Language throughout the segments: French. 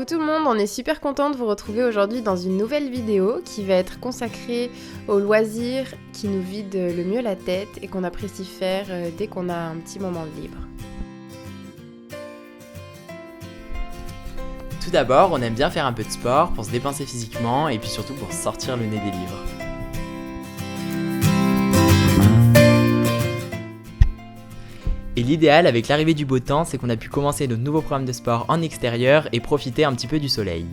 Coucou tout le monde, on est super content de vous retrouver aujourd'hui dans une nouvelle vidéo qui va être consacrée aux loisirs qui nous vident le mieux la tête et qu'on apprécie faire dès qu'on a un petit moment de libre. Tout d'abord, on aime bien faire un peu de sport pour se dépenser physiquement et puis surtout pour sortir le nez des livres. Et l'idéal avec l'arrivée du beau temps, c'est qu'on a pu commencer notre nouveau programme de sport en extérieur et profiter un petit peu du soleil.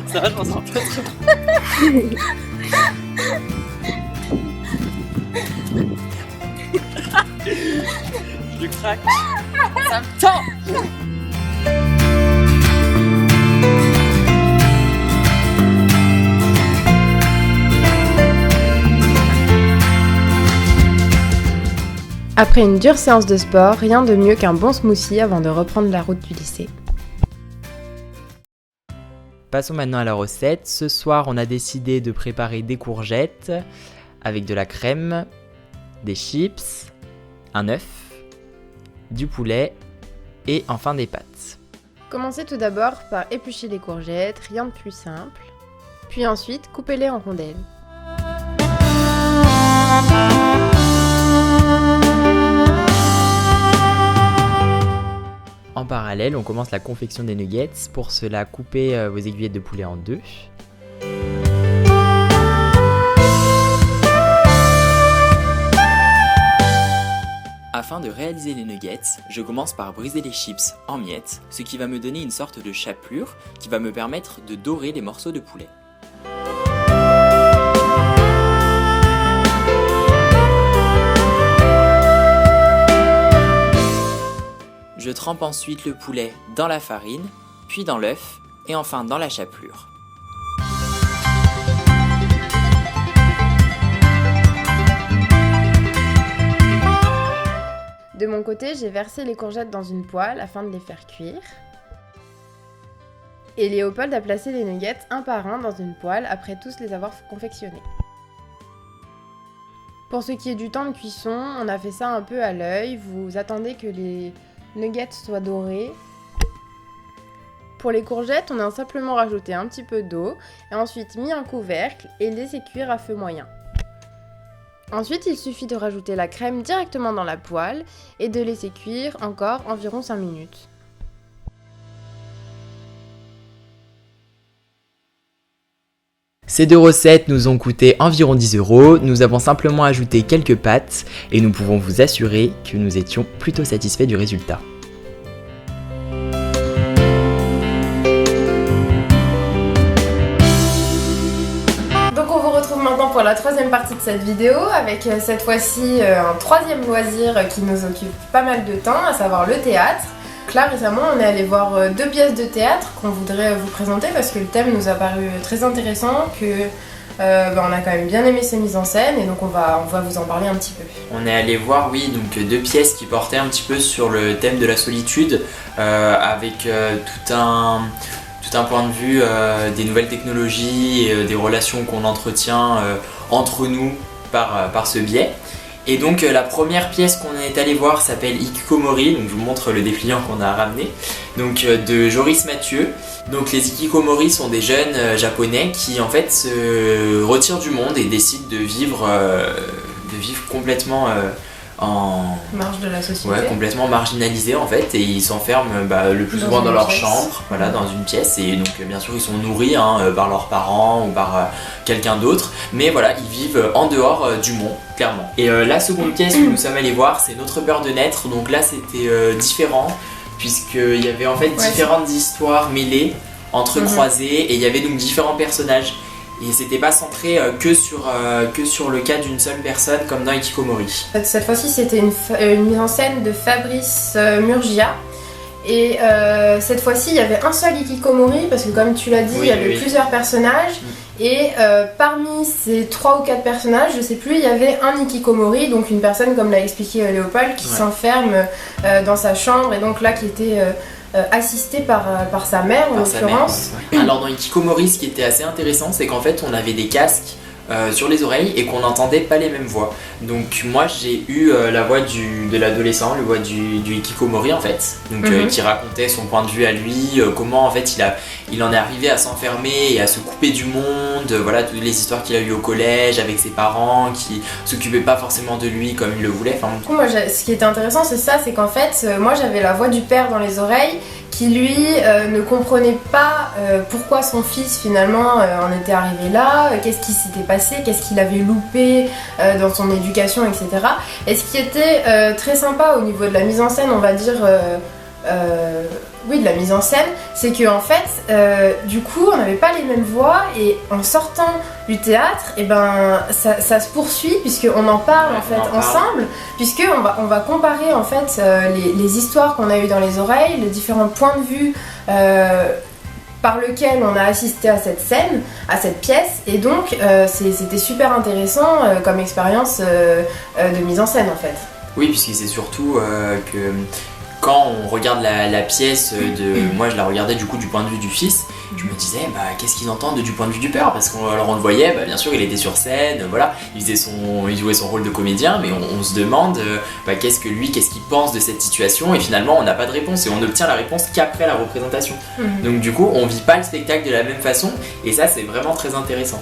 Ça va, je m'en sors pas trop. Je le craque. Ça me tend. Après une dure séance de sport, rien de mieux qu'un bon smoothie avant de reprendre la route du lycée. Passons maintenant à la recette. Ce soir, on a décidé de préparer des courgettes avec de la crème, des chips, un œuf, du poulet et enfin des pâtes. Commencez tout d'abord par éplucher les courgettes, rien de plus simple. Puis ensuite, coupez-les en rondelles. En parallèle, on commence la confection des nuggets. Pour cela, coupez vos aiguillettes de poulet en deux. Afin de réaliser les nuggets, je commence par briser les chips en miettes, ce qui va me donner une sorte de chapelure qui va me permettre de dorer les morceaux de poulet. Je trempe ensuite le poulet dans la farine, puis dans l'œuf et enfin dans la chapelure. De mon côté, j'ai versé les courgettes dans une poêle afin de les faire cuire. Et Léopold a placé les nuggets un par un dans une poêle après tous les avoir confectionnés. Pour ce qui est du temps de cuisson, on a fait ça un peu à l'œil. Vous attendez que les nuggets soient dorés. Pour les courgettes, on a simplement rajouté un petit peu d'eau et ensuite mis un couvercle et laissé cuire à feu moyen. Ensuite, il suffit de rajouter la crème directement dans la poêle et de laisser cuire encore environ 5 minutes. Ces deux recettes nous ont coûté environ 10 €. Nous avons simplement ajouté quelques pâtes et nous pouvons vous assurer que nous étions plutôt satisfaits du résultat. Donc on vous retrouve maintenant pour la troisième partie de cette vidéo avec cette fois-ci un troisième loisir qui nous occupe pas mal de temps, à savoir le théâtre. Donc là récemment on est allé voir 2 pièces de théâtre qu'on voudrait vous présenter parce que le thème nous a paru très intéressant, que on a quand même bien aimé ces mises en scène et donc on va vous en parler un petit peu. On est allé voir, oui, donc 2 pièces qui portaient un petit peu sur le thème de la solitude avec tout un point de vue des nouvelles technologies et des relations qu'on entretient entre nous par ce biais. Et donc la première pièce qu'on est allé voir s'appelle Hikikomori, donc je vous montre le dépliant qu'on a ramené, donc de Joris Mathieu. Donc les Hikikomori sont des jeunes japonais qui en fait se retirent du monde et décident de vivre complètement en marge de la société. Ouais, complètement marginalisés en fait, et ils s'enferment le plus souvent dans leur chambre, voilà, dans une pièce, et donc bien sûr ils sont nourris par leurs parents ou par quelqu'un d'autre, mais voilà, ils vivent en dehors du monde, clairement. Et la seconde pièce que nous sommes allés voir, c'est Notre beurre de naître, donc là c'était différent, puisqu'il y avait en fait différentes histoires mêlées, entrecroisées, et il y avait donc différents personnages. Et c'était pas centré que sur le cas d'une seule personne comme dans Hikikomori. Cette fois-ci c'était une mise en scène de Fabrice Murgia. Et cette fois-ci il y avait un seul Hikikomori parce que comme tu l'as dit, il y avait plusieurs personnages. Et parmi ces 3 ou 4 personnages, je sais plus, il y avait un Hikikomori, donc une personne comme l'a expliqué Léopold qui s'enferme dans sa chambre et donc là qui était assisté par sa mère en l'occurrence. Alors dans Hikikomori, ce qui était assez intéressant, c'est qu'en fait on avait des casques sur les oreilles et qu'on n'entendait pas les mêmes voix. Donc moi j'ai eu la voix de l'adolescent, la voix du hikikomori en fait, donc qui racontait son point de vue à lui, comment en fait il en est arrivé à s'enfermer et à se couper du monde, voilà toutes les histoires qu'il a eues au collège avec ses parents qui s'occupaient pas forcément de lui comme il le voulait. Enfin, moi, ce qui était intéressant c'est qu'en fait moi j'avais la voix du père dans les oreilles qui lui ne comprenait pas pourquoi son fils finalement en était arrivé là, qu'est-ce qui s'était passé, qu'est-ce qu'il avait loupé dans son éducation, etc. Et ce qui était très sympa au niveau de la mise en scène, on va dire, de la mise en scène, c'est qu'en fait, du coup, on n'avait pas les mêmes voix et en sortant du théâtre, et ben, ça se poursuit puisqu'on en parle en fait ensemble, puisqu'on va comparer en fait les histoires qu'on a eues dans les oreilles, les différents points de vue par lequel on a assisté à cette scène, à cette pièce, et donc c'était super intéressant comme expérience de mise en scène en fait. Oui, puisque c'est surtout que quand on regarde la pièce moi je la regardais du coup du point de vue du fils, je me disais qu'est-ce qu'ils entendent du point de vue du père, parce qu'on le voyait, bien sûr il était sur scène, voilà, il jouait son rôle de comédien, mais on se demande qu'est-ce qu'il pense de cette situation, et finalement on n'a pas de réponse et on n'obtient la réponse qu'après la représentation. Donc du coup on vit pas le spectacle de la même façon, et ça c'est vraiment très intéressant.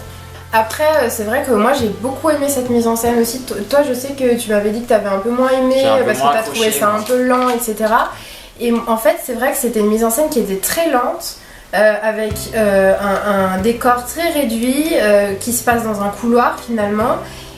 Après, c'est vrai que moi j'ai beaucoup aimé cette mise en scène aussi. Toi, je sais que tu m'avais dit que tu avais un peu moins aimé parce que tu as trouvé ça un peu lent, etc. Et en fait, c'est vrai que c'était une mise en scène qui était très lente, avec un décor très réduit qui se passe dans un couloir finalement.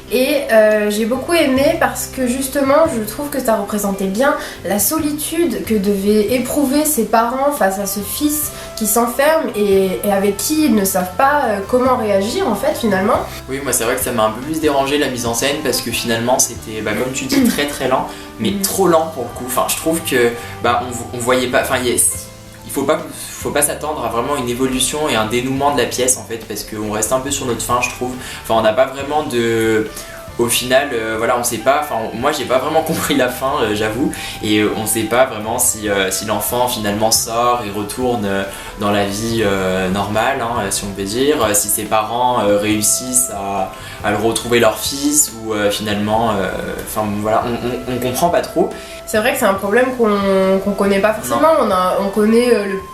Et j'ai beaucoup aimé parce que justement je trouve que ça représentait bien la solitude que devaient éprouver ses parents face à ce fils qui s'enferme et avec qui ils ne savent pas comment réagir en fait finalement. Oui, moi c'est vrai que ça m'a un peu plus dérangé la mise en scène parce que finalement c'était comme tu dis très très lent, mais trop lent pour le coup. Enfin je trouve que on voyait pas, enfin il faut pas s'attendre à vraiment une évolution et un dénouement de la pièce en fait, parce qu'on reste un peu sur notre fin je trouve. Enfin on n'a pas vraiment au final, on sait pas, moi j'ai pas vraiment compris la fin, j'avoue, et on sait pas vraiment si l'enfant finalement sort et retourne dans la vie normale, si on peut dire, si ses parents réussissent à le retrouver leur fils, ou finalement, on comprend pas trop. C'est vrai que c'est un problème qu'on connaît pas forcément. On connaît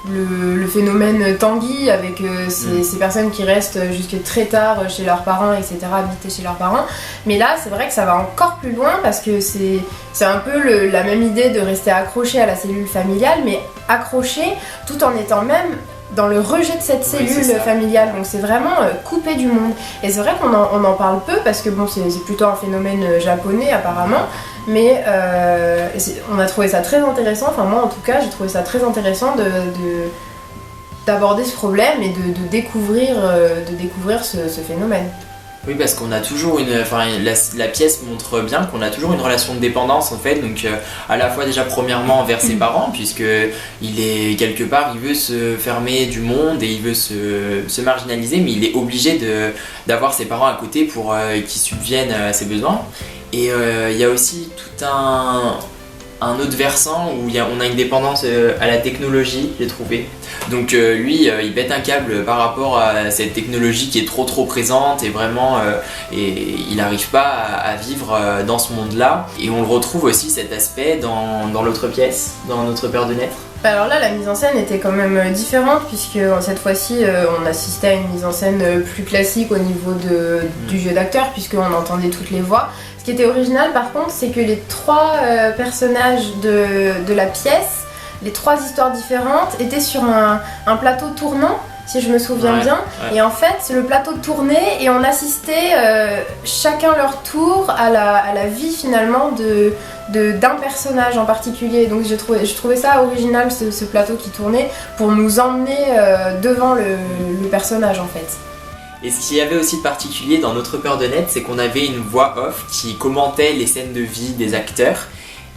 le phénomène Tanguy avec ces personnes qui restent jusque très tard chez leurs parents, etc., habiter chez leurs parents. Mais là, c'est vrai que ça va encore plus loin parce que c'est un peu la même idée de rester accroché à la cellule familiale, mais accroché tout en étant même dans le rejet de cette cellule familiale. Donc c'est vraiment coupé du monde. Et c'est vrai qu'on en parle peu parce que c'est plutôt un phénomène japonais apparemment. Mais on a trouvé ça très intéressant, enfin moi en tout cas j'ai trouvé ça très intéressant d'aborder ce problème et de découvrir ce phénomène. Oui, parce qu'on a toujours la pièce montre bien qu'on a toujours une relation de dépendance en fait, donc à la fois déjà premièrement envers ses parents, puisque il est quelque part, il veut se fermer du monde et il veut se marginaliser, mais il est obligé d'avoir ses parents à côté pour qu'ils subviennent à ses besoins. Et il y a aussi tout un autre versant où on a une dépendance à la technologie, j'ai trouvé. Donc lui, il pète un câble par rapport à cette technologie qui est trop présente et vraiment, et il n'arrive pas à vivre dans ce monde-là. Et on le retrouve aussi cet aspect dans l'autre pièce, dans Notre Père de Naître. Alors là, la mise en scène était quand même différente puisque cette fois-ci, on assistait à une mise en scène plus classique au niveau du jeu d'acteur puisqu'on entendait toutes les voix. Ce qui était original par contre, c'est que les trois personnages de la pièce, les trois histoires différentes, étaient sur un plateau tournant, si je me souviens bien. Ouais. Et en fait, le plateau tournait et on assistait chacun leur tour à la vie finalement d'un personnage en particulier. Donc je trouvais ça original ce plateau qui tournait pour nous emmener devant le personnage en fait. Et ce qu'il y avait aussi de particulier dans Notre Peur de Naître, c'est qu'on avait une voix off qui commentait les scènes de vie des acteurs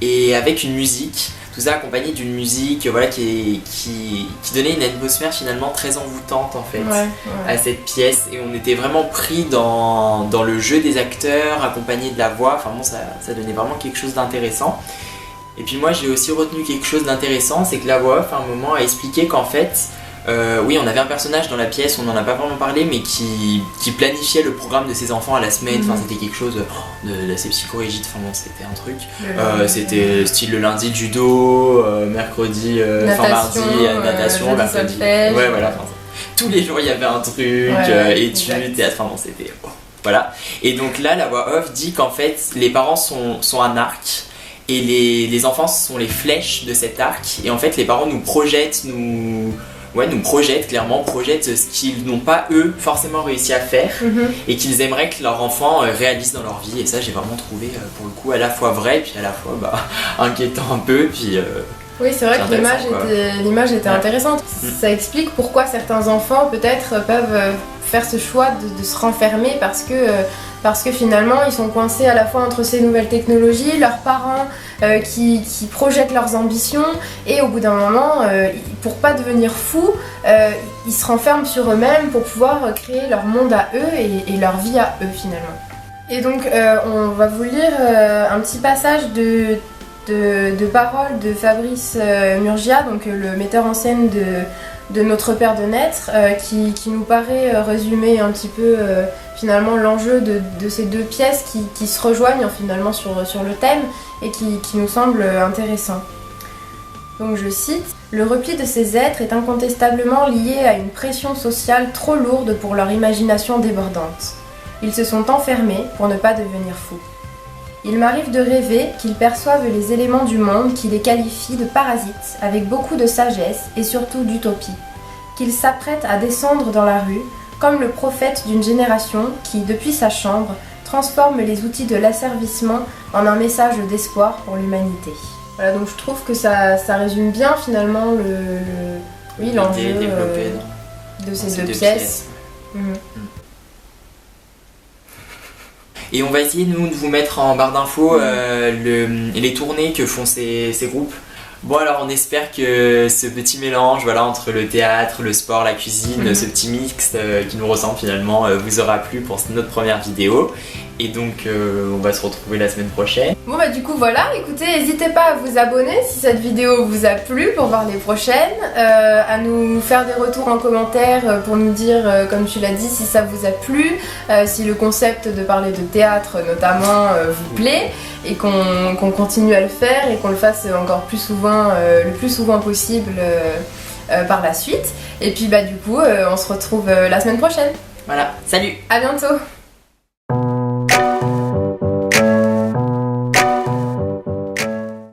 et avec une musique, tout ça accompagné d'une musique qui donnait une atmosphère finalement très envoûtante en fait à cette pièce, et on était vraiment pris dans le jeu des acteurs accompagné de la voix, enfin bon, ça donnait vraiment quelque chose d'intéressant. Et puis moi j'ai aussi retenu quelque chose d'intéressant, c'est que la voix off à un moment a expliqué qu'en fait Oui, on avait un personnage dans la pièce, on n'en a pas vraiment parlé, mais qui planifiait le programme de ses enfants à la semaine. Enfin, c'était quelque chose d'assez psychorigide. Enfin bon, c'était un truc. C'était style le lundi de judo, mercredi, mardi natation, mercredi. Ouais, voilà. Enfin, tous les jours il y avait un truc, études, théâtre. Enfin bon, c'était voilà. Et donc là, la voix off dit qu'en fait, les parents sont un arc. Et les enfants sont les flèches de cet arc. Et en fait, les parents nous projettent, nous projettent ce qu'ils n'ont pas eux forcément réussi à faire et qu'ils aimeraient que leur enfant réalise dans leur vie. Et ça, j'ai vraiment trouvé pour le coup à la fois vrai, puis à la fois inquiétant un peu. Puis, oui, c'est vrai que l'image était intéressante. Ça explique pourquoi certains enfants peut-être peuvent faire ce choix de se renfermer parce que finalement ils sont coincés à la fois entre ces nouvelles technologies, leurs parents qui projettent leurs ambitions, et au bout d'un moment, pour pas devenir fous, ils se renferment sur eux-mêmes pour pouvoir créer leur monde à eux et leur vie à eux finalement. Et donc on va vous lire un petit passage de paroles de Fabrice Murgia, donc le metteur en scène de Notre Père de Naître, qui nous paraît résumer un petit peu finalement l'enjeu de ces deux pièces qui se rejoignent finalement sur le thème et qui nous semble intéressant. Donc je cite: « Le repli de ces êtres est incontestablement lié à une pression sociale trop lourde pour leur imagination débordante. Ils se sont enfermés pour ne pas devenir fous. Il m'arrive de rêver qu'ils perçoivent les éléments du monde qui les qualifient de parasites avec beaucoup de sagesse et surtout d'utopie, qu'ils s'apprêtent à descendre dans la rue comme le prophète d'une génération qui, depuis sa chambre, transforme les outils de l'asservissement en un message d'espoir pour l'humanité. » Voilà, donc je trouve que ça résume bien finalement l'enjeu de ces deux pièces. Et on va essayer nous de vous mettre en barre d'infos les tournées que font ces groupes. Bon, alors on espère que ce petit mélange entre le théâtre, le sport, la cuisine, ce petit mix qui nous ressemble finalement vous aura plu pour notre première vidéo. Et donc on va se retrouver la semaine prochaine. Bon du coup voilà, écoutez, n'hésitez pas à vous abonner si cette vidéo vous a plu pour voir les prochaines, à nous faire des retours en commentaire pour nous dire, comme tu l'as dit, si ça vous a plu, si le concept de parler de théâtre notamment vous plaît, et qu'on continue à le faire et qu'on le fasse encore plus souvent, le plus souvent possible par la suite. Et puis du coup on se retrouve la semaine prochaine. Voilà, salut! À bientôt!